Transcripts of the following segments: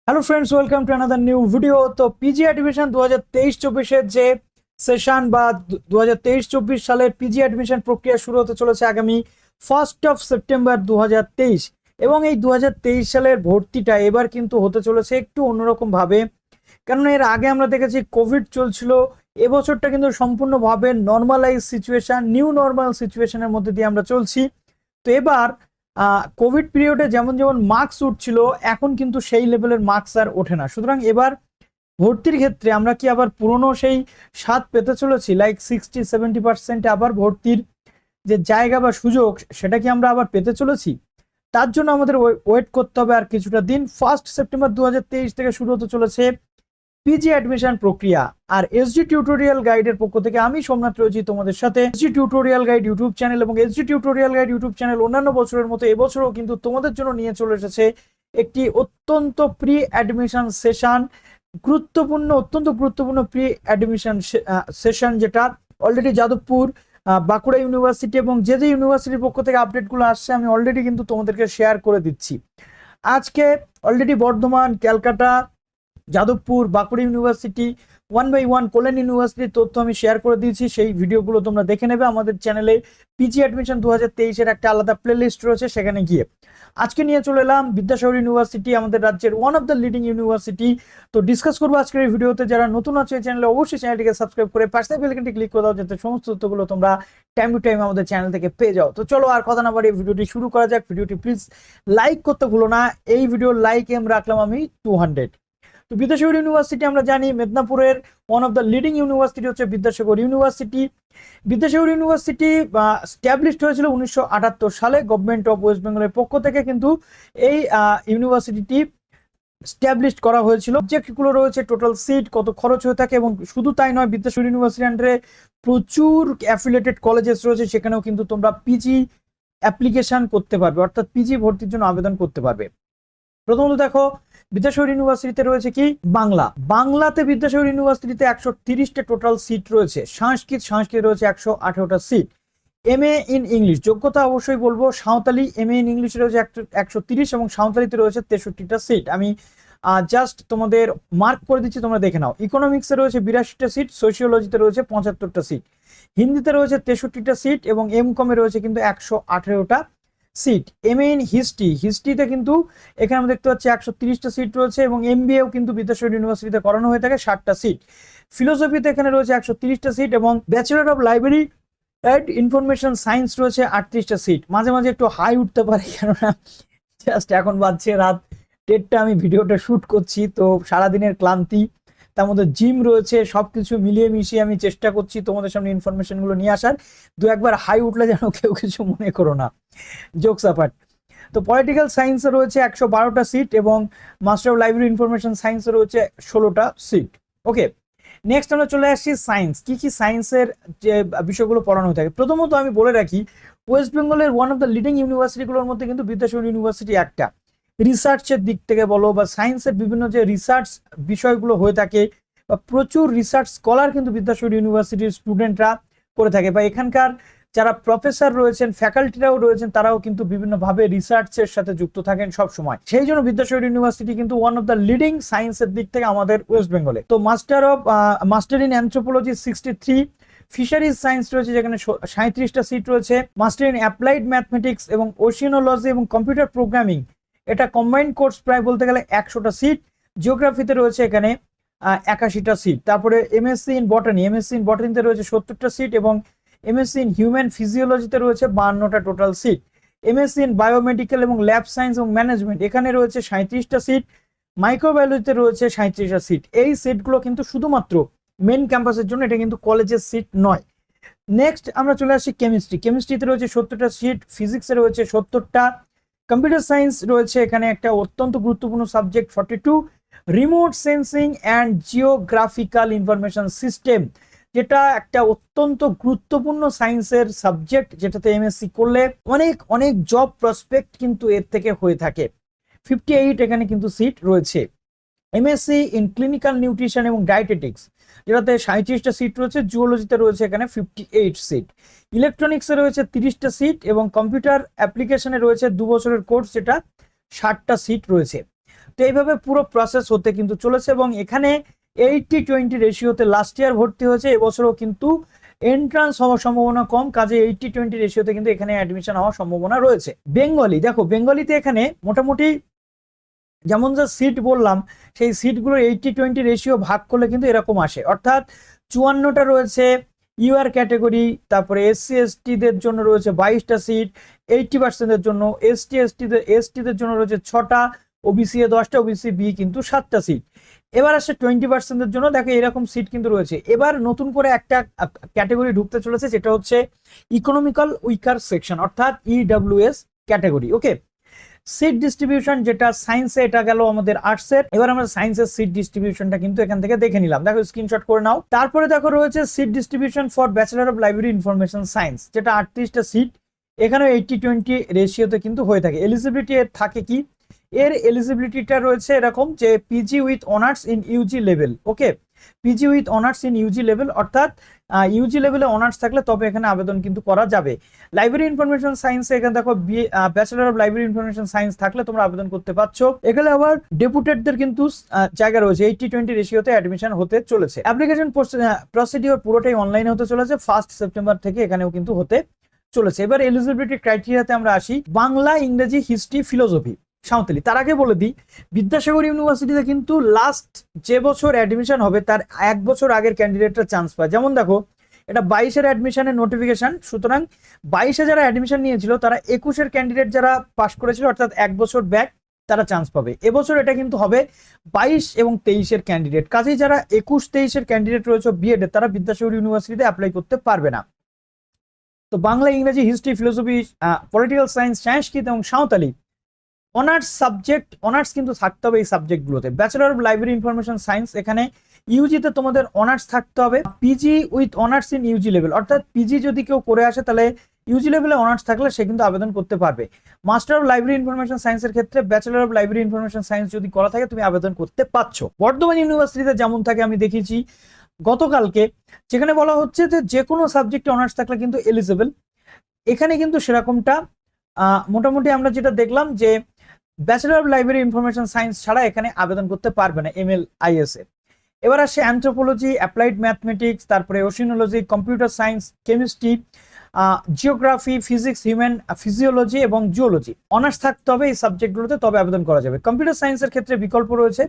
Hello friends, welcome to another new video. তো PG admission 2023-24 যে session বা 2023-24 সালের পিজি অ্যাডমিশন প্রক্রিয়া শুরু হতে চলেছে আগামী 1 সেপ্টেম্বর 2023। এবং এই 2023 সালের ভর্তিটা এবার কিন্তু হতে চলেছে একটু অন্যরকম ভাবে, কারণ এর আগে আমরা দেখেছি কোভিড চলছিল। এবছরটা কিন্তু সম্পূর্ণভাবে নর্মালাইজ সিচুয়েশন, নিউ নর্মাল সিচুয়েশনের মধ্যে দিয়ে আমরা চলছি। তো এবার কোভিড পিরিয়ডে যেমন যেমন মার্কস উঠছিল, এখন কিন্তু সেই লেভেলের মার্কস আর ওঠে না। সুতরাং এবার ভর্তির ক্ষেত্রে আমরা কি আবার পুরনো সেই স্বাদ পেতে চলেছি, লাইক 60-70% আবার ভর্তির যে জায়গা বা সুযোগ, সেটা কি আমরা আবার পেতে চলেছি? তার জন্য আমাদের ওয়েট করতে হবে আর কিছুটা দিন। 1 সেপ্টেম্বর 2023 থেকে শুরু হতে চলেছে পিজি অ্যাডমিশন প্রক্রিয়া। আর এসডি টিউটোরিয়াল গাইডের পক্ষ থেকে আমি সোমনাথ রয়েছি তোমাদের সাথে। SD tutorial guide YouTube channel এবং SD tutorial guide YouTube channel অন্যান্য বছরের মতো এবছরও কিন্তু তোমাদের জন্য নিয়ে চলে এসেছে একটি অত্যন্ত প্রি অ্যাডমিশন সেশন, অত্যন্ত গুরুত্বপূর্ণ প্রি অ্যাডমিশন সেশন, যেটা অলরেডি যাদবপুর, বাঁকুড়া ইউনিভার্সিটি এবং যে যে ইউনিভার্সিটির পক্ষ থেকে আপডেটগুলো আসছে আমি অলরেডি কিন্তু তোমাদেরকে শেয়ার করে দিচ্ছি। আজকে already Bardhaman, Calcutta, Jadavpur, Bankura university, 1 by 1 কল্যাণ ইউনিভার্সিটির তথ্য আমি শেয়ার করে দিয়েছি। সেই ভিডিওগুলো তোমরা দেখে নেবে আমাদের চ্যানেলে। পিজি অ্যাডমিশন 2023-এর একটা আলাদা প্লেলিস্ট রয়েছে, সেখানে গিয়ে। আজকে নিয়ে চলে এলাম বিদ্যাসাগর ইউনিভার্সিটি, আমাদের রাজ্যের one of the leading university. তো ডিসকাস করবো আজকের এই ভিডিওতে। যারা নতুন আছে এই চ্যানেলে অবশ্যই চ্যানেলটিকে সাবস্ক্রাইব করে পাশে বেল আইকনটি ক্লিক করে দাও, যাতে সমস্ত তথ্যগুলো তোমরা টাইম টু টাইম আমাদের চ্যানেল থেকে পেয়ে যাও। তো চলো আর কথা না বাড়িয়ে ভিডিওটি শুরু করা যাক। ভিডিওটি প্লিজ লাইক করতে ভুলো না। এই ভিডিওর লাইক এম রাখলাম আমি 200। তো বিদ্যাসাগর ইউনিভার্সিটি আমরা জানি মেদিনীপুরের one of the leading university হচ্ছে Vidyasagar university. Vidyasagar university established হয়েছিল 1978 সালে গভর্নমেন্ট অফ ওয়েস্ট বেঙ্গলের পক্ষ থেকে, কিন্তু এই ইউনিভার্সিটিটি স্ট্যাবলিশড করা হয়েছিল। সাবজেক্টগুলো রয়েছে, টোটাল সিট, কত খরচ হয়ে থাকে, এবং শুধু তাই নয়, বিদ্যাসাগর ইউনিভার্সিটির আন্ডারে প্রচুর অ্যাফিলিয়েটেড কলেজেস রয়েছে, সেখানেও কিন্তু তোমরা পিজি অ্যাপ্লিকেশন করতে পারবে, অর্থাৎ পিজি ভর্তির জন্য আবেদন করতে পারবে। প্রথমত দেখো, বিদ্যাসাগর ইউনিভার্সিটিতে রয়েছে কি বাংলাতে বিদ্যাসাগর ইউনিভার্সিটিতে 130টা টোটাল সিট রয়েছে। সংস্কৃত রয়েছে 118টা সিট। MA ইন ইংলিশ যোগ্যতা অবশ্যই বলবো সাঁওতালি, MA ইন ইংলিশ রয়েছে 130 এবং সাঁওতালিতে রয়েছে 63টা সিট। আমি জাস্ট তোমাদের মার্ক করে দিচ্ছি, তোমরা দেখে নাও। ইকোনমিক্সে রয়েছে 82টা সিট, সোশিওলজিতে রয়েছে 75টা সিট, হিন্দিতে রয়েছে 63টা সিট এবং MCOM এ রয়েছে কিন্তু 118টা সিট। MA ইন হিস্ট্রিতে কিন্তু এখানে আমরা দেখতে পাচ্ছি 130টা সিট রয়েছে এবং MBAও কিন্তু বিদ্যাসাগর ইউনিভার্সিটিতে করানো হয়ে থাকে, 60টা সিট। ফিলোসফিতে এখানে রয়েছে 130টা সিট এবং bachelor of library and information science রয়েছে 38টা সিট। মাঝে মাঝে একটু হাই উঠতে পারে, কেননা জাস্ট এখন বাজছে রাত 1:30, আমি ভিডিওটা শ্যুট করছি, তো সারাদিনের ক্লান্তি, তার মধ্যে জিম রয়েছে, সবকিছু মিলিয়ে মিশিয়ে আমি চেষ্টা করছি তোমাদের সামনে ইনফরমেশনগুলো নিয়ে আসার। দু একবার হাই উঠলে যেন কেউ কিছু মনে করো না, জোকস অ্যাপার্ট। তো পলিটিক্যাল সায়েন্সে রয়েছে 112টা সিট এবং মাস্টার অফ লাইব্রেরি ইনফরমেশন সায়েন্সে রয়েছে 16টা সিট। ওকে, নেক্সট আমরা চলে আসছি সায়েন্স। কি কি সায়েন্সের যে বিষয়গুলো পড়ানো হয়ে থাকে। প্রথমত আমি বলে রাখি, ওয়েস্ট বেঙ্গলের ওয়ান অফ দ্য লিডিং ইউনিভার্সিটিগুলোর মধ্যে কিন্তু বিদ্যাসাগর ইউনিভার্সিটি একটা। রিসার্চের দিক থেকে বলো বা সায়েন্সের বিভিন্ন যে রিসার্চ বিষয়গুলো হয়ে থাকে, বা প্রচুর রিসার্চ স্কলার কিন্তু বিদ্যাসাগর ইউনিভার্সিটির স্টুডেন্টরা করে থাকে, বা এখানকার যারা প্রফেসর রয়েছেন, ফ্যাকাল্টিরাও রয়েছেন, তারাও কিন্তু বিভিন্নভাবে রিসার্চের সাথে যুক্ত থাকেন সব সময়। সেই জন্য বিদ্যাসাগর ইউনিভার্সিটি কিন্তু ওয়ান অফ দ্য লিডিং সায়েন্সের দিক থেকে আমাদের ওয়েস্ট বেঙ্গলে। তো master in anthropology 63, fisheries science রয়েছে যেখানে 37টা সিট রয়েছে, মাস্টার ইন অ্যাপ্লাইড ম্যাথমেটিক্স এবং ওশিয়ানোলজি এবং কম্পিউটার প্রোগ্রামিং, এটা কম্বাইন্ড কোর্স প্রায় বলতে গেলে 100টা সিট। জিওগ্রাফিতে রয়েছে এখানে 81টা সিট। তারপরে MSc ইন বটানিতে রয়েছে 70টা সিট এবং MSc ইন হিউম্যান ফিজিওলজিতে রয়েছে 52টা total seat. MSc in biomedical এবং ল্যাব সায়েন্স এবং ম্যানেজমেন্ট, এখানে রয়েছে 37টা সিট। মাইক্রোবায়োলজিতে রয়েছে 37টা সিট। এই সিটগুলো কিন্তু শুধুমাত্র মেন ক্যাম্পাসের জন্য, এটা কিন্তু কলেজের সিট নয়। নেক্সট আমরা চলে আসছি কেমিস্ট্রিতে রয়েছে 70টা সিট, ফিজিক্সে রয়েছে 70টা, কম্পিউটার সায়েন্স রয়েছে এখানে একটা অত্যন্ত গুরুত্বপূর্ণ subject 42, remote sensing and geographical information system, যেটা একটা অত্যন্ত গুরুত্বপূর্ণ সায়েন্সের সাবজেক্ট, যেটাতে MSc করলে অনেক অনেক জব প্রসপেক্ট কিন্তু এর থেকে হয়ে থাকে। 58 এখানে কিন্তু সিট রয়েছে। MSc ইন ক্লিনিক্যাল নিউট্রিশন এবং ডায়েটেটিক্স, যেটাতে 37টা সিট রয়েছে। জুওলজিতে রয়েছে এখানে 58 সিট। ইলেকট্রনিক্সে রয়েছে 30টা সিট এবং কম্পিউটার অ্যাপ্লিকেশনে রয়েছে 2 বছরের কোর্স, যেটা 60টা সিট রয়েছে। তো এইভাবে পুরো প্রসেস হতে কিন্তু চলেছে এবং এখানে 80-20 রেশিওতে লাস্ট ইয়ার ভর্তি হয়েছে, এবছরও কিন্তু এন্ট্রান্স হওয়ার সম্ভাবনা কম, কাজে 80-20 রেশিওতে কিন্তু এখানে অ্যাডমিশন হওয়ার সম্ভাবনা রয়েছে। বেঙ্গলি, দেখো বেঙ্গলিতে এখানে মোটামুটি যেমন যা সিট বললাম সেই সিটগুলো 80-20 রেশিও ভাগ করলে কিন্তু এরকম আসে, অর্থাৎ 54টা রয়েছে ইউআর ক্যাটাগরি, তারপরে এসসি এসটিদের জন্য রয়েছে 22টা সিট, 80%-এর জন্য এসটিদের জন্য রয়েছে 6টা, ওবিসি এ 10টা, ওবিসি বি কিন্তু 7টা সিট। এবার আসছে 20%-এর জন্য, দেখো এরকম সিট কিন্তু রয়েছে। এবার নতুন করে একটা ক্যাটাগরি ঢুকতে চলেছে, যেটা হচ্ছে ইকোনমিক্যাল উইকার সেকশন, অর্থাৎ ইডব্লিউএস ক্যাটাগরি। ওকে, সিট ডিস্ট্রিবিউশন যেটা সায়েন্সে, এটা গেল আমাদের আর্টসের। এবার আমরা সায়েন্সের সিট ডিস্ট্রিবিউশনটা কিন্তু এখান থেকে দেখে নিলাম, দেখো স্ক্রিনশট করে নাও। তারপরে দেখো রয়েছে seat distribution for bachelor of library information science, যেটা 38টা সিট, এখানেও 80-20 রেশিওতে কিন্তু হয়ে থাকে। এলিজিবিলিটি এর থাকে কি, এর এলিজিবিলিটিটা রয়েছে এরকম যে PG with honours in UG level. Okay, PG with honours in UG level, অর্থাৎ ইউজি লেভেলে অনার্স থাকলে তবে এখানে আবেদন কিন্তু করা যাবে। লাইব্রেরি ইনফরমেশন সায়েন্সে এখানে দেখো bachelor of library information science থাকলে তোমরা আবেদন করতে পারছো। এখানে আবার ডেপুটেডদের কিন্তু জায়গা রয়েছে, 80-20 রেশিওতে অ্যাডমিশন হতে চলেছে। অ্যাপ্লিকেশন প্রসিডিওর পুরোটাই অনলাইনে হতে চলেছে, 1 সেপ্টেম্বর থেকে এখানেও কিন্তু হতে চলেছে। এবার এলিজিবিলিটি ক্রাইটেরিয়াতে আমরা আসি, বাংলা, ইংরেজি, হিস্ট্রি, ফিলোসফি, সাঁওতালি। তার আগে বলে দিই, বিদ্যাসাগর ইউনিভার্সিটিতে কিন্তু লাস্ট যে বছর অ্যাডমিশন হবে তার 1 বছর আগের ক্যান্ডিডেটরা চান্স পায়। যেমন দেখো, এটা 22-এর অ্যাডমিশনের নোটিফিকেশন, সুতরাং 22-এ যারা অ্যাডমিশন নিয়েছিল তারা 21-এর ক্যান্ডিডেট যারা পাস করেছিল, অর্থাৎ 1 বছর ব্যাক, তারা চান্স পাবে। এবছর এটা কিন্তু হবে 22 এবং 23-এর ক্যান্ডিডেট, কাজেই যারা 21-23-এর ক্যান্ডিডেট রয়েছে বিএড এ, তারা বিদ্যাসাগর ইউনিভার্সিটিতে অ্যাপ্লাই করতে পারবে না। তো বাংলা, ইংরেজি, history, philosophy, political science, Sanskrit এবং সাঁওতালি অনার্স সাবজেক্ট, অনার্স কিন্তু থাকতে হবে এই সাবজেক্টগুলোতে। Bachelor of library information science, এখানে ইউজিতে তোমাদের অনার্স থাকতে হবে, PG with honours in UG level, অর্থাৎ পিজি যদি কেউ করে আসে তাহলে ইউজি লেভেলে অনার্স থাকলে সে কিন্তু আবেদন করতে পারবে। মাস্টার অফ লাইব্রেরি ইনফরমেশন সায়েন্সের ক্ষেত্রে bachelor of library information science যদি করা থাকে তুমি আবেদন করতে পারছো। বর্ধমান ইউনিভার্সিটিতে যেমন থাকে আমি দেখেছি গতকালকে, যেখানে বলা হচ্ছে যে কোনো সাবজেক্টে অনার্স থাকলে কিন্তু এলিজিবল। এখানে কিন্তু সেরকমটা মোটামুটি আমরা যেটা দেখলাম যে bachelor of library information science ছাড়া এখানে আবেদন করতে পারবে না MLIS এ। এবার আসছে অ্যানথ্রোপোলজি, অ্যাপ্লাইড ম্যাথমেটিক্স, তারপরে oceanology, computer science, chemistry, geography, physics, human physiology এবং জিওলজি অনার্স থাকতে হবে এই সাবজেক্টগুলোতে, তবে আবেদন করা যাবে। কম্পিউটার সায়েন্সের ক্ষেত্রে বিকল্প রয়েছে,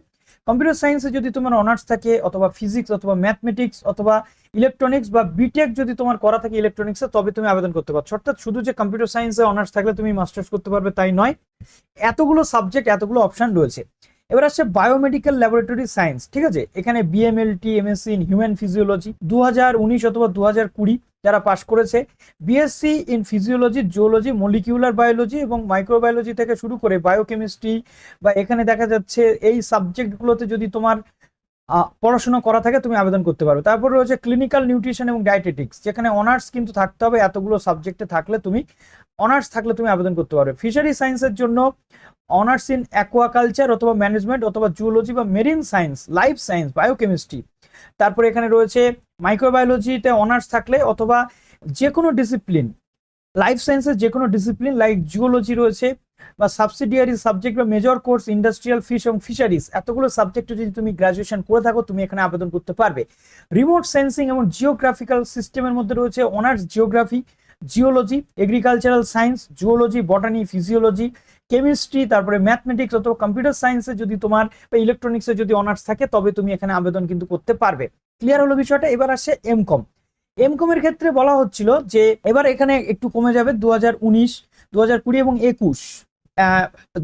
কম্পিউটার সায়েন্সে যদি তোমার অনার্স থাকে, অথবা ফিজিক্স, অথবা ম্যাথমেটিক্স, অথবা ইলেকট্রনিক্স, বা বিটেক যদি তোমার করা থাকে ইলেকট্রনিক্সে, তবে তুমি আবেদন করতে পারছো। অর্থাৎ শুধু যে কম্পিউটার সায়েন্সে অনার্স থাকলে তুমি মাস্টার্স করতে পারবে তাই নয়, এতগুলো সাবজেক্ট, এতগুলো অপশন রয়েছে। এবার আসছে বায়োমেডিক্যাল ল্যাবরেটরি সায়েন্স, ঠিক আছে, এখানে BMLT, MSc in human physiology 2019 অথবা 2020 যারা পাস করেছে, BSc in physiology, geology, molecular biology এবং মাইক্রোবায়োলজি থেকে শুরু করে বায়োকেমিস্ট্রি, বা এখানে দেখা যাচ্ছে এই সাবজেক্টগুলোতে যদি তোমার পড়াশোনা করা থাকে তুমি আবেদন করতে পারবে। তারপর রয়েছে ক্লিনিক্যাল নিউট্রিশন এবং ডায়েটেটিক্স, যেখানে অনার্স কিন্তু থাকতে হবে, এতগুলো সাবজেক্টে থাকলে তুমি অনার্স থাকলে তুমি আবেদন করতে পারবে। ফিশারি সায়েন্সের জন্য অনার্স ইন অ্যাকোয়াকালচার অথবা ম্যানেজমেন্ট অথবা জুওলজি বা marine science, life science, biochemistry. তারপরে এখানে রয়েছে মাইক্রোবায়োলজিতে অনার্স থাকলে, অথবা যে কোনো ডিসিপ্লিন, লাইফ সায়েন্সের যে কোনো ডিসিপ্লিন লাইক জিওলজি রয়েছে, বা সাবসিডিয়ারি সাবজেক্ট বা মেজর কোর্স ইন্ডাস্ট্রিয়াল ফিশ এবং ফিশারিজ, এতগুলো সাবজেক্টে যদি তুমি গ্রাজুয়েশন করে থাকো তুমি এখানে আবেদন করতে পারবে। রিমোট সেন্সিং এবং জিওগ্রাফিক্যাল সিস্টেমের মধ্যে রয়েছে honours geography, geology, agricultural science, zoology, বটানি, physiology, chemistry, তারপরে ম্যাথমেটিক্স অথবা কম্পিউটার সায়েন্সে যদি তোমার, বা ইলেকট্রনিক্সে যদি অনার্স থাকে তবে তুমি এখানে আবেদন কিন্তু করতে পারবে। ক্লিয়ার হলো বিষয়টা। এবার আসে এমকম। এমকম এর ক্ষেত্রে বলা হচ্ছিল যে এবার এখানে একটু কমে যাবে, 2019, 2020 এবং 21,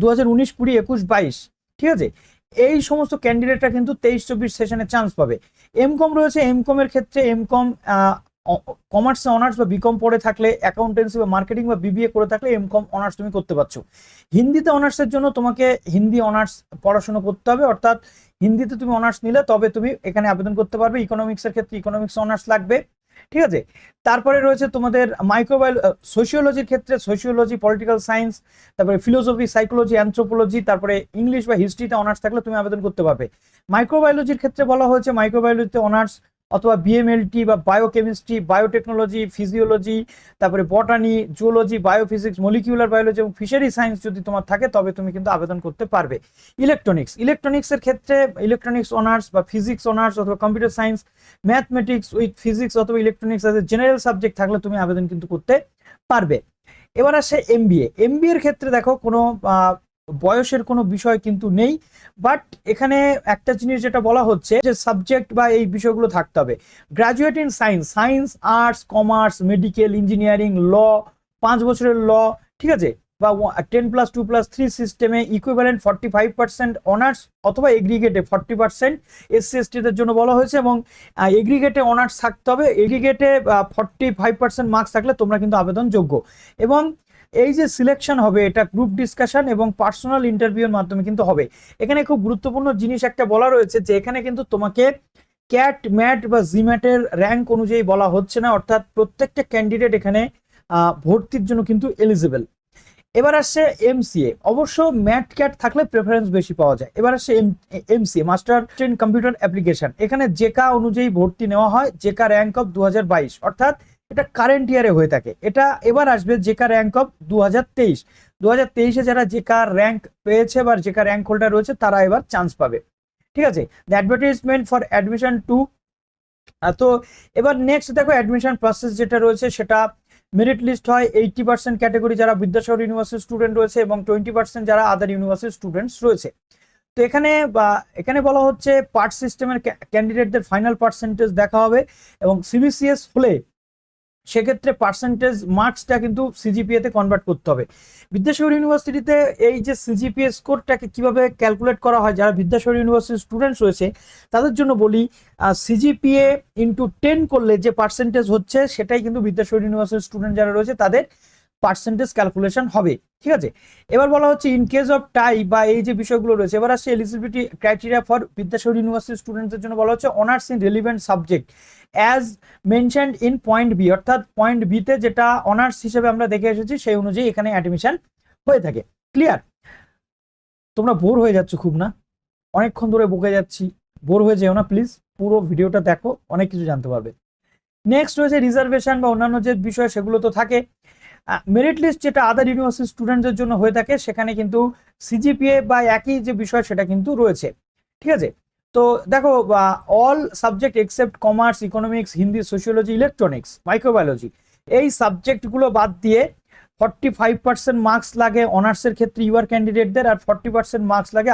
2019, 20, 21, 22, ঠিক আছে, এই সমস্ত ক্যান্ডিডেটরা কিন্তু 23-24 সেশনে চান্স পাবে। এমকম রয়েছে, এমকম এর ক্ষেত্রে এমকম কমার্সে অনার্স বা বিকম পড়ে থাকলে, অ্যাকাউন্টেন্সি বা মার্কেটিং বা বিবিএ করে থাকলে এমকম অনার্স তুমি করতে পারছো। হিন্দিতে অনার্সের জন্য তোমাকে হিন্দি অনার্স পড়াশোনা করতে হবে, অর্থাৎ হিন্দিতে তুমি অনার্স নিলে তবে তুমি এখানে আবেদন করতে পারবে। ইকোনমিক্সের ক্ষেত্রে ইকোনমিক্স অনার্স লাগবে, ঠিক আছে। তারপরে রয়েছে তোমাদের সোশিওলজির ক্ষেত্রে সোশিওলজি, পলিটিক্যাল সায়েন্স, তারপরে ফিলোসফি, সাইকোলজি, অ্যানথ্রোপোলজি, তারপরে ইংলিশ বা হিস্ট্রিতে অনার্স থাকলে তুমি আবেদন করতে পারবে। মাইক্রোবায়োলজির ক্ষেত্রে বলা হয়েছে মাইক্রোবায়োলজিতে অনার্স, অথবা বিএমএলটি বা বায়োকেমিস্ট্রি, বায়োটেকনোলজি, ফিজিওলজি, তারপরে বটানি, জুওলজি, বায়োফিজিক্স, মলিকিউলার বায়োলজি এবং ফিশারি সায়েন্স যদি তোমার থাকে তবে তুমি কিন্তু আবেদন করতে পারবে। ইলেকট্রনিক্সের ক্ষেত্রে ইলেকট্রনিক্স অনার্স বা ফিজিক্স অনার্স অথবা computer science, mathematics with physics অথবা electronics as a general subject থাকলে তুমি আবেদন কিন্তু করতে পারবে। এবার আসে এমবিএ এর ক্ষেত্রে দেখো কোনো বয়সের কোনো বিষয় কিন্তু নেই, বাট এখানে একটা জিনিস যেটা বলা হচ্ছে যে সাবজেক্ট বা এই বিষয়গুলো থাকতে হবে। Graduate in science, arts, commerce, medical, engineering, law, 5 বছরের ল, ঠিক আছে, বা 10+2+3 সিস্টেমে ইকুইভ্যালেন্ট 45% অনার্স অথবা এগ্রিগেটে 40% এসসি এসটিদের জন্য বলা হয়েছে, এবং এগ্রিগেটে অনার্স থাকতে হবে। এগ্রিগেটে 45% মার্কস থাকলে তোমরা কিন্তু আবেদনযোগ্য। এবং এই যে সিলেকশন হবে এটা গ্রুপ ডিসকাশন এবং পার্সোনাল ইন্টারভিউর মাধ্যমে কিন্তু হবে। এখানে খুব গুরুত্বপূর্ণ জিনিস একটা বলা রয়েছে যে এখানে কিন্তু তোমাকে ক্যাট, ম্যাট বা জিম্যাটের র্যাঙ্ক অনুযায়ী বলা হচ্ছে না, অর্থাৎ প্রত্যেকটা ক্যান্ডিডেট এখানে ভর্তির জন্য কিন্তু এলিজিবল। এবার আসছে এমসিএ, অবশ্য ম্যাট ক্যাট থাকলে প্রেফারেন্স বেশি পাওয়া যায়। এবার আসছে MCA, master in computer application. এখানে জেকা অনুযায়ী ভর্তি নেওয়া হয়, জেকা র্যাঙ্ক অফ 2022, অর্থাৎ এটা কারেন্ট ইয়ারে হয়ে থাকে। এটা এবার আসবে জেকা র্যাঙ্ক অফ 2023 যারা জেকা র্যাঙ্ক পেয়েছে বা জেকা র্যাঙ্ক হোল্ডার রয়েছে তারা এবার চান্স পাবে, ঠিক আছে। The advertisement for admission to. তো এবার নেক্সট দেখো অ্যাডমিশন প্রসেস যেটা রয়েছে সেটা মেরিট লিস্ট হয় 80% ক্যাটাগরি যারা বিদ্যাসাগর ইউনিভার্সিটি স্টুডেন্ট রয়েছে এবং 20% যারা আদার ইউনিভার্সিটি স্টুডেন্টস রয়েছে। তো এখানে বলা হচ্ছে পার্ট সিস্টেমের ক্যান্ডিডেটদের ফাইনাল পার্সেন্টেজ দেখা হবে, এবং সিবিসিএস হলে সেক্ষেত্রে পার্সেন্টেজ মার্কসটা কিন্তু সিজিপিএ তে কনভার্ট করতে হবে। বিদ্যাসাগর ইউনিভার্সিটিতে এই যে সিজিপিএ স্কোরটাকে কিভাবে ক্যালকুলেট করা হয়, যারা বিদ্যাসাগর ইউনিভার্সিটির স্টুডেন্টস রয়েছে তাদের জন্য বলি, সিজিপিএ ইন্টু 10 করলে যে পার্সেন্টেজ হচ্ছে সেটাই কিন্তু বিদ্যাসাগর ইউনিভার্সিটির স্টুডেন্ট যারা রয়েছে তাদের পার্সেন্টেজ ক্যালকুলেশন হবে, ঠিক আছে। এবার বলা হচ্ছে ইন কেস অফ টাই বা এই যে বিষয়গুলো রয়েছে। এবার আসছে eligibility criteria for Vidyasagar university স্টুডেন্টদের জন্য বলা হচ্ছে honours in relevant subject as mentioned in point B, অর্থাৎ পয়েন্ট বিতে যেটা অনার্স হিসেবে আমরা দেখে এসেছি সেই অনুযায়ী এখানে অ্যাডমিশন হয়ে থাকে। ক্লিয়ার? তোমরা বোর হয়ে যাচ্ছ খুব না, অনেকক্ষণ ধরে বকে যাচ্ছি, বোর হয়ে যেও না প্লিজ, পুরো ভিডিওটা দেখো, অনেক কিছু জানতে পারবে। নেক্সট রয়েছে রিজার্ভেশন বা অন্যান্য যে বিষয় সেগুলো তো থাকে। মেরিট লিস্ট যেটা আদার ইউনিভার্সিটি স্টুডেন্টদের জন্য হয়ে থাকে সেখানে কিন্তু সিজিপিএ বা একই যে বিষয় সেটা কিন্তু রয়েছে, ঠিক আছে। তো দেখো all subject except commerce, economics, Hindi, sociology, electronics, microbiology এই সাবজেক্টগুলো বাদ দিয়ে 45% মার্কস লাগে অনার্সের ক্ষেত্রে ইউআর ক্যান্ডিডেটদের, আর 40% মার্কস লাগে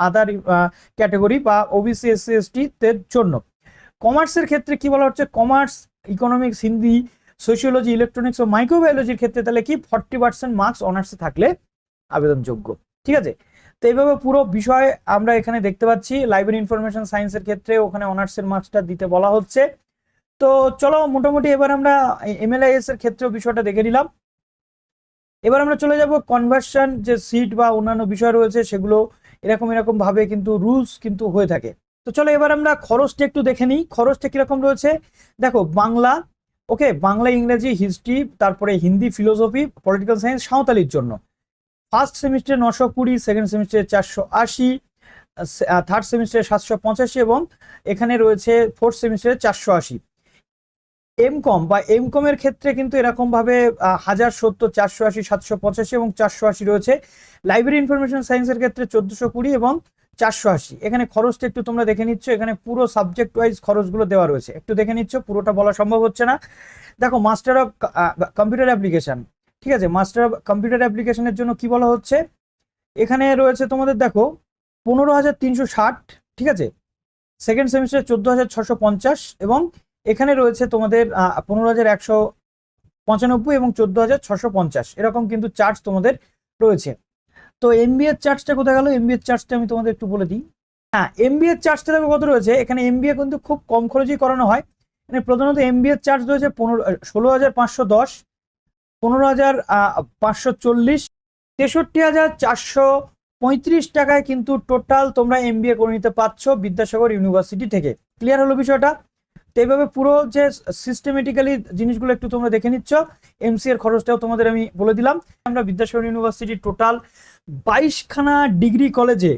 আদার ক্যাটাগরি বা ওবিসি, এসসি, এসটি দের জন্য। কমার্সের ক্ষেত্রে কি বলা হচ্ছে, commerce, economics, Hindi, sociology, electronics ও মাইক্রোবায়োলজির ক্ষেত্রে তাহলে কি 40% মার্কস অনার্সে থাকলে আবেদনযোগ্য, ঠিক আছে। তো এইভাবে পুরো বিষয় আমরা এখানে দেখতে পাচ্ছি। লাইব্রেরি ইনফরমেশন সায়েন্সের ক্ষেত্রে ওখানে অনার্সের মার্কসটা দিতে বলা হচ্ছে। তো চলো মোটামুটি এবার আমরা এমএলআইএস এর ক্ষেত্রেও বিষয়টা দেখে নিলাম। এবার আমরা চলে যাব কনভার্সন যে সিট বা অন্যান্য বিষয় রয়েছে সেগুলো এরকম ভাবে কিন্তু রুলস কিন্তু হয়ে থাকে। তো চলো এবার আমরা খরচটা একটু দেখে নিই, খরচটা কিরকম রয়েছে। দেখো বাংলা, ওকে, বাংলা, ইংরেজি, হিস্ট্রি, তারপরে হিন্দি, ফিলোসফি, পলিটিক্যাল সায়েন্স, সাঁওতালির জন্য ফার্স্ট সেমিস্টারে 920, সেকেন্ড সেমিস্টারে 480, থার্ড সেমিস্টারে 785 এবং এখানে রয়েছে ফোর্থ সেমিস্টারে 480। এমকম বা এমকম এর ক্ষেত্রে কিন্তু এরকম ভাবে 1070, 480, 785 এবং 480 রয়েছে। লাইব্রেরি ইনফরমেশন সায়েন্সের ক্ষেত্রে 1420 এবং 480। এখানে খরচটা একটু তোমরা দেখে নিচ্ছ, এখানে পুরো সাবজেক্ট ওয়াইজ খরচগুলো দেওয়া রয়েছে, একটু দেখে নিচ্ছ, পুরোটা বলা সম্ভব হচ্ছে না। দেখো মাস্টার অফ কম্পিউটার অ্যাপ্লিকেশন, ঠিক আছে, মাস্টার অফ কম্পিউটার অ্যাপ্লিকেশনের জন্য কি বলা হচ্ছে, এখানে রয়েছে তোমাদের দেখো 15,360, ঠিক আছে, সেকেন্ড সেমিস্টারে 14,650 এবং এখানে রয়েছে তোমাদের 15,195 এবং 14,650 এরকম কিন্তু চার্জ তোমাদের রয়েছে। তো এমবিএ চার্জটা কোথায় গেল, এমবিএ চার্জটা আমি তোমাদের একটু বলে দিই। হ্যাঁ, এমবিএ চার্জটা দেখো কত রয়েছে, এখানে এমবিএ কিন্তু খুব কম খরচেই করানো হয়। মানে প্রধানত এমবিএ চার্জ রয়েছে 16,510, 15,540, 63,435 টাকায় কিন্তু টোটাল তোমরা এমবিএ করে নিতে পারছো বিদ্যাসাগর ইউনিভার্সিটি থেকে। ক্লিয়ার হলো বিষয়টা? তো এইভাবে পুরো যে সিস্টেমেটিক্যালি জিনিসগুলো একটু তোমরা দেখে নিচ্ছ। এমসি এর খরচটাও তোমাদের আমি বলে দিলাম। আমরা বিদ্যাসাগর ইউনিভার্সিটি টোটাল 22খানা ডিগ্রি কলেজে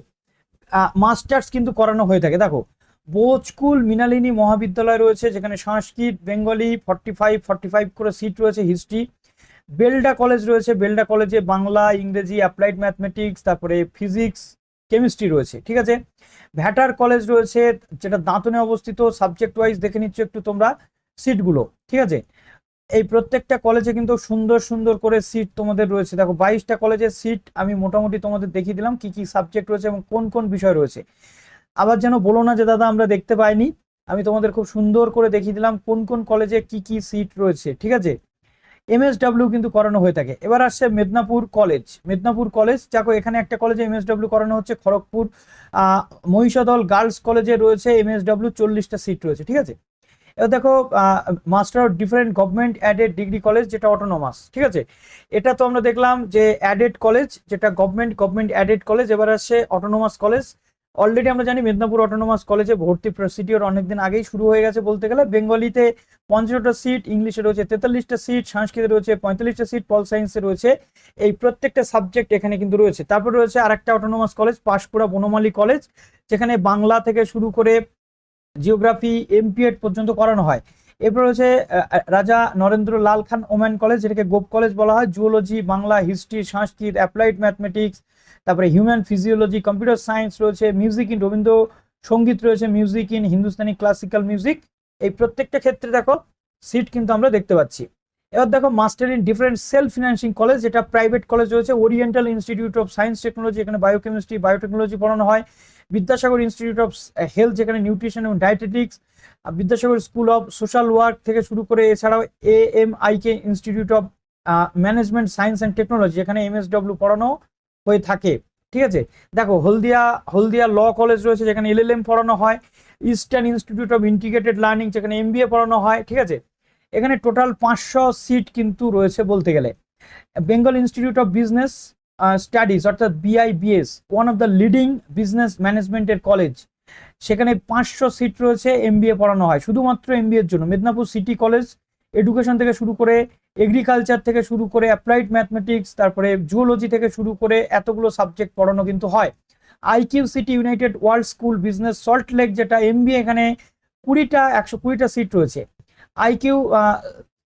মাস্টার্স কিন্তু করানো হয়ে থাকে। দেখো বোধ স্কুল মৃণালিনী মহাবিদ্যালয় রয়েছে, যেখানে সংস্কৃত, বেঙ্গলি 45 করে সিট রয়েছে, হিস্ট্রি। বেলডা কলেজ রয়েছে, বেলডা কলেজে বাংলা, ইংরেজি, অ্যাপ্লাইড ম্যাথমেটিক্স, তারপরে ফিজিক্স, কেমিস্ট্রি রয়েছে, ঠিক আছে। ভ্যাটার কলেজ রয়েছে, যেটা দাঁতনে অবস্থিত। সাবজেক্ট ওয়াইজ দেখে নিচ্ছ একটু তোমরা সিটগুলো, ঠিক আছে। এই প্রত্যেকটা কলেজে কিন্তু সুন্দর সুন্দর করে সিট তোমাদের রয়েছে। দেখো 22টা কলেজের সিট আমি মোটামুটি তোমাদের দেখিয়ে দিলাম কি কি সাবজেক্ট রয়েছে এবং কোন কোন বিষয় রয়েছে। আবার যেন বলো না যে দাদা আমরা দেখতে পাইনি, আমি তোমাদের খুব সুন্দর করে দেখিয়ে দিলাম কোন কোন কলেজে কি কি সিট রয়েছে, ঠিক আছে। এমএসডব্লিউ কিন্তু করানো হয়ে থাকে। এবার আসছে মেদিনীপুর কলেজ। মেদিনীপুর কলেজ দেখো, এখানে একটা কলেজে এমএসডব্লিউ করানো হচ্ছে, খড়গপুর মহিষাদল গার্লস কলেজে রয়েছে এমএসডব্লিউ, 40টা সিট রয়েছে, ঠিক আছে। এবার দেখো master of different government added degree college, যেটা অটোনমাস, ঠিক আছে। এটা তো আমরা দেখলাম যে অ্যাডেড কলেজ, যেটা গভর্নমেন্ট অ্যাডেড কলেজ। এবার আসছে অটোনমাস কলেজ। অলরেডি আমরা জানি মেদিনীপুর অটোনমাস কলেজে ভর্তি প্রসিডিওর অনেকদিন আগেই শুরু হয়ে গেছে বলতে গেলে। বেঙ্গলিতে 15টা সিট, ইংলিশে রয়েছে 43টা সিট, সংস্কৃতে রয়েছে 45টা সিট, পল সায়েন্সে রয়েছে। এই প্রত্যেকটা সাবজেক্ট এখানে কিন্তু রয়েছে। তারপর রয়েছে আরেকটা অটোনমাস কলেজ, পাঁশকুড়া বনমালী কলেজ, যেখানে বাংলা থেকে শুরু করে জিওগ্রাফি, এমপিএড পর্যন্ত করানো হয়। এরপর রয়েছে রাজা নরেন্দ্র লাল খান ওম্যান কলেজ, যেটাকে গোপ কলেজ বলা হয়। জুওলজি, বাংলা, হিস্ট্রি, সংস্কৃত, অ্যাপ্লাইড ম্যাথমেটিক্স, তারপরে হিউম্যান ফিজিওলজি, কম্পিউটার সায়েন্স রয়েছে, মিউজিক ইন রবীন্দ্র সঙ্গীত রয়েছে, music in Hindustani classical music. এই প্রত্যেকটা ক্ষেত্রে দেখো সিট কিন্তু আমরা দেখতে পাচ্ছি। এবার দেখো master in different self financing college, যেটা প্রাইভেট কলেজ রয়েছে। Oriental institute of science technology, এখানে বায়োকেমিস্ট্রি, বায়োটেকনোলজি পড়ানো হয়। বিদ্যাসাগর ইনস্টিটিউট অফ হেলথ, যেখানে নিউট্রিশন এবং dietetics. Vidyasagar school of social work থেকে শুরু করে, এছাড়াও AMIK institute of management science and technology, যেখানে MSW পড়ানো হয়ে থাকে, ঠিক আছে। দেখো হলদিয়া ল কলেজ রয়েছে, যেখানে LLM পড়ানো হয়। Eastern institute of integrated learning, যেখানে MBA পড়ানো হয়, ঠিক আছে। এখানে টোটাল 500 সিট কিন্তু রয়েছে বলতে গেলে। Bengal institute of business studies অর্থাৎ BIBS, one of the leading business ম্যানেজমেন্টের কলেজ, সেখানে 500 সিট রয়েছে, MBA পড়ানো হয় শুধুমাত্র MBA এর জন্য। মেদিনীপুর সিটি কলেজ, এডুকেশন থেকে শুরু করে, এগ্রিকালচার থেকে শুরু করে, অ্যাপ্লাইড ম্যাথমেটিক্স, তারপরে জুওলজি থেকে শুরু করে এতগুলো সাবজেক্ট পড়ানো কিন্তু হয়। IQ city United world school business salt lake, যেটা MBA, এখানে 120টা সিট রয়েছে। IQ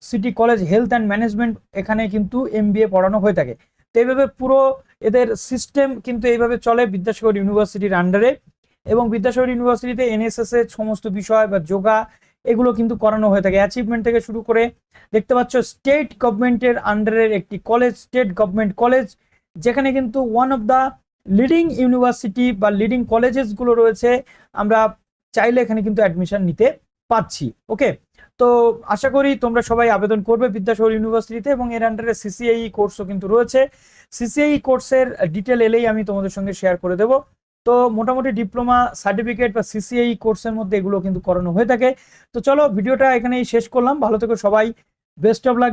city college health and management, এখানে কিন্তু MBA পড়ানো হয়ে থাকে। তো এইভাবে পুরো এদের সিস্টেম কিন্তু এইভাবে চলে বিদ্যাসাগর ইউনিভার্সিটির আন্ডারে। এবং বিদ্যাসাগর ইউনিভার্সিটিতে NSS এর সমস্ত বিষয় বা যোগা এগুলো কিন্তু করানো হয়ে থাকে। অ্যাচিভমেন্ট থেকে শুরু করে দেখতে পাচ্ছ স্টেট গভর্নমেন্টের আন্ডারের একটি কলেজ, স্টেট গভর্নমেন্ট কলেজ, যেখানে কিন্তু one of the leading university বা লিডিং কলেজেস গুলো রয়েছে। আমরা চাইলে এখানে কিন্তু অ্যাডমিশন নিতে পাচ্ছি। ওকে, তো আশা করি তোমরা সবাই আবেদন করবে বিদ্যাসাগর ইউনিভার্সিটিতে, এবং এর আন্ডারে CCIE কোর্সও কিন্তু রয়েছে। CCIE কোর্সের ডিটেল এলেই আমি তোমাদের সঙ্গে শেয়ার করে দেবো। তো মোটামুটি ডিপ্লোমা সার্টিফিকেট বা CCIE কোর্সের মধ্যে এগুলো কিন্তু করানো হয়ে থাকে। তো চলো ভিডিওটা এখানেই শেষ করলাম। ভালো থেকো সবাই, বেস্ট অফ লাক।